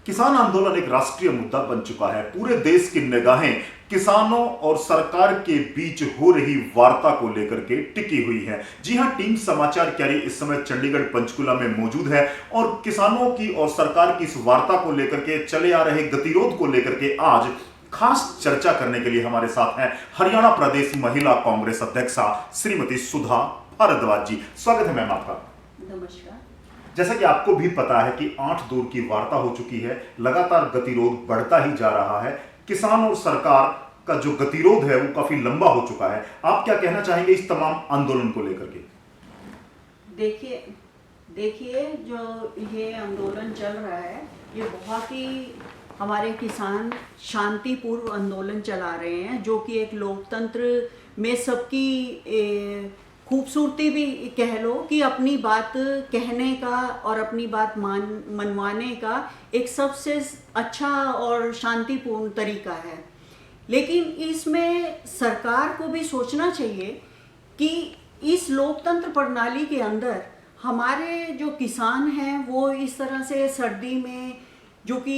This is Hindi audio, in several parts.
किसान आंदोलन एक राष्ट्रीय मुद्दा बन चुका है। पूरे देश की निगाहें किसानों और सरकार के बीच हो रही वार्ता को लेकर के टिकी हुई है। जी हां, टीम समाचार क्यारी इस समय चंडीगढ़ पंचकुला में मौजूद है और किसानों की और सरकार की इस वार्ता को लेकर के चले आ रहे गतिरोध को लेकर के आज खास चर्चा करने के लिए हमारे साथ हैं हरियाणा प्रदेश महिला कांग्रेस अध्यक्षा श्रीमती सुधा भारद्वाज जी। स्वागत है मैम आपका। नमस्कार। जैसा कि आपको भी पता है कि 8 दौर की वार्ता हो चुकी है, लगातार गतिरोध बढ़ता ही जा रहा है। किसान और सरकार का जो गतिरोध है वो काफी लंबा हो चुका है। आप क्या कहना चाहेंगे इस तमाम आंदोलन को लेकर के? देखिए जो ये आंदोलन चल रहा है ये बहुत ही हमारे किसान शांतिपूर्व आंदोलन चला रहे हैं, जो कि एक लोकतंत्र में सबकी खूबसूरती भी कह लो कि अपनी बात कहने का और अपनी बात मनवाने का एक सबसे अच्छा और शांतिपूर्ण तरीका है। लेकिन इसमें सरकार को भी सोचना चाहिए कि इस लोकतंत्र प्रणाली के अंदर हमारे जो किसान हैं वो इस तरह से सर्दी में, जो कि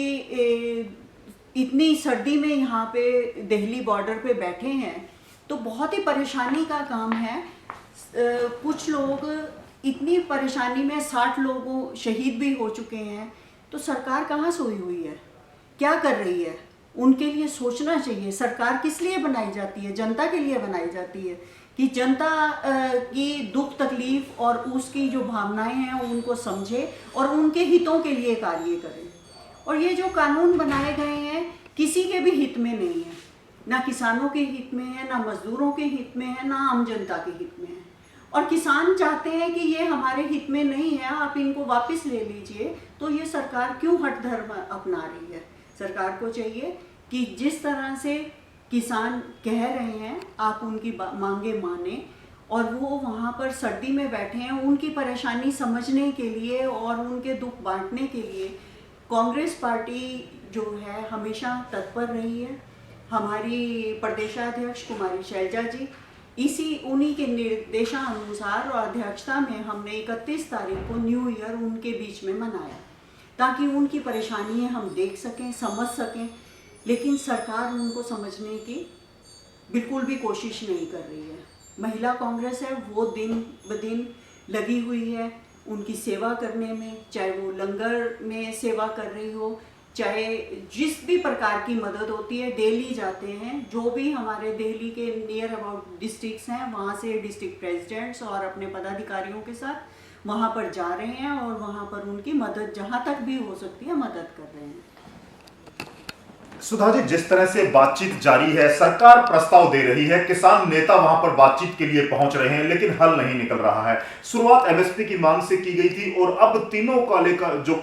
इतनी सर्दी में यहाँ पे दिल्ली बॉर्डर पे बैठे हैं, तो बहुत ही परेशानी का काम है। कुछ लोग इतनी परेशानी में 60 लोगों शहीद भी हो चुके हैं। तो सरकार कहाँ सोई हुई है, क्या कर रही है? उनके लिए सोचना चाहिए। सरकार किस लिए बनाई जाती है? जनता के लिए बनाई जाती है कि जनता की दुख तकलीफ और उसकी जो भावनाएं हैं उनको समझे और उनके हितों के लिए कार्य करे। और ये जो कानून बनाए गए हैं किसी के भी हित में नहीं है, ना किसानों के हित में है, ना मजदूरों के हित में है, ना आम जनता के हित में है। और किसान चाहते हैं कि ये हमारे हित में नहीं है, आप इनको वापस ले लीजिए। तो ये सरकार क्यों हठधर्म अपना रही है? सरकार को चाहिए कि जिस तरह से किसान कह रहे हैं आप उनकी मांगे माने, और वो वहाँ पर सर्दी में बैठे हैं, उनकी परेशानी समझने के लिए और उनके दुख बांटने के लिए कांग्रेस पार्टी जो है हमेशा तत्पर रही है। हमारी प्रदेशाध्यक्ष कुमारी शैलजा जी उन्हीं के निर्देशानुसार और अध्यक्षता में हमने 31 तारीख को न्यू ईयर उनके बीच में मनाया, ताकि उनकी परेशानियां हम देख सकें, समझ सकें। लेकिन सरकार उनको समझने की बिल्कुल भी कोशिश नहीं कर रही है। महिला कांग्रेस है वो दिन ब दिन लगी हुई है उनकी सेवा करने में, चाहे वो लंगर में सेवा कर रही हो, चाहे जिस भी प्रकार की मदद होती है। दिल्ली जाते हैं, जो भी हमारे दिल्ली के नियर अबाउट डिस्ट्रिक्ट्स हैं वहाँ से डिस्ट्रिक्ट प्रेसिडेंट्स और अपने पदाधिकारियों के साथ वहाँ पर जा रहे हैं और वहाँ पर उनकी मदद जहाँ तक भी हो सकती है मदद कर रहे हैं। सुधा जी, जिस तरह से बातचीत जारी है, सरकार प्रस्ताव दे रही है, किसान नेता वहां पर बातचीत के लिए पहुंच रहे हैं, लेकिन हल नहीं निकल रहा है। शुरुआत एमएसपी की मांग से की गई थी और अब तीनों काले का जो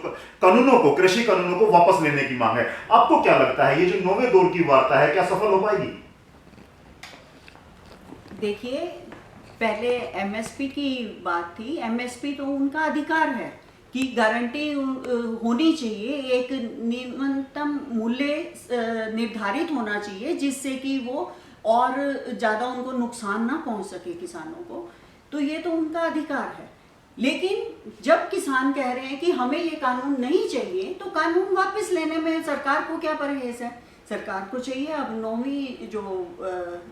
कानूनों को, कृषि कानूनों को वापस लेने की मांग है। आपको क्या लगता है ये जो 9वें दौर की वार्ता है क्या सफल हो पाएगी? देखिए, पहले एमएसपी की बात थी। एमएसपी तो उनका अधिकार है कि गारंटी होनी चाहिए, एक न्यूनतम मूल्य निर्धारित होना चाहिए जिससे कि वो और ज़्यादा उनको नुकसान ना पहुंच सके किसानों को। तो ये तो उनका अधिकार है। लेकिन जब किसान कह रहे हैं कि हमें ये कानून नहीं चाहिए, तो कानून वापस लेने में सरकार को क्या परहेज है? सरकार को चाहिए। अब 9वीं जो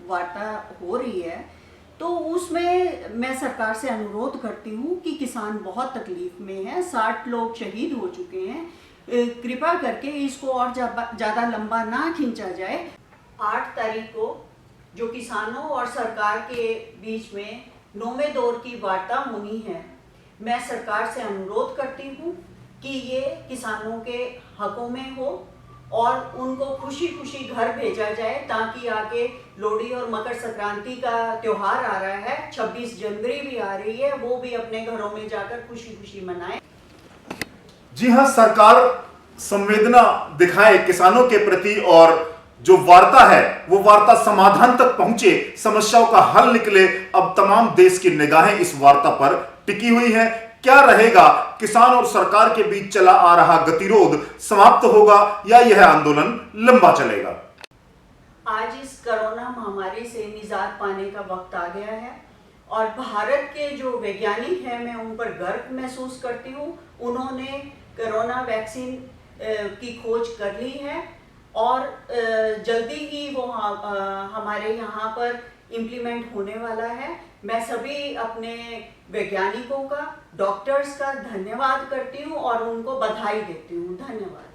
वार्ता हो रही है तो उसमें मैं सरकार से अनुरोध करती हूँ कि किसान बहुत तकलीफ में है, 60 लोग शहीद हो चुके हैं। कृपा करके इसको और ज़्यादा लंबा ना खींचा जाए। 8 तारीख को जो किसानों और सरकार के बीच में 9वें दौर की वार्ता होनी है, मैं सरकार से अनुरोध करती हूँ कि ये किसानों के हकों में हो और उनको खुशी खुशी घर भेजा जाए, ताकि आगे लोहड़ी और मकर संक्रांति का त्योहार आ रहा है, 26 जनवरी भी आ रही है, वो भी अपने घरों में जाकर खुशी खुशी मनाएं। जी हां, सरकार संवेदना दिखाए किसानों के प्रति और जो वार्ता है वो वार्ता समाधान तक पहुंचे, समस्याओं का हल निकले। अब तमाम देश की निगाहें इस वार्ता पर टिकी हुई है। क्या रहेगा? किसान और सरकार के बीच चला आ रहा गतिरोध समाप्त होगा या यह आंदोलन लंबा चलेगा? आज इस कोरोना महामारी से निजात पाने का वक्त आ गया है और भारत के जो वैज्ञानिक हैं मैं उन पर गर्व महसूस करती हूँ। उन्होंने कोरोना वैक्सीन की खोज कर ली है और जल्दी ही वो हमारे यहाँ पर इम्प्लीमेंट होने वाला है। मैं सभी अपने वैज्ञानिकों का, डॉक्टर्स का धन्यवाद करती हूँ और उनको बधाई देती हूँ। धन्यवाद।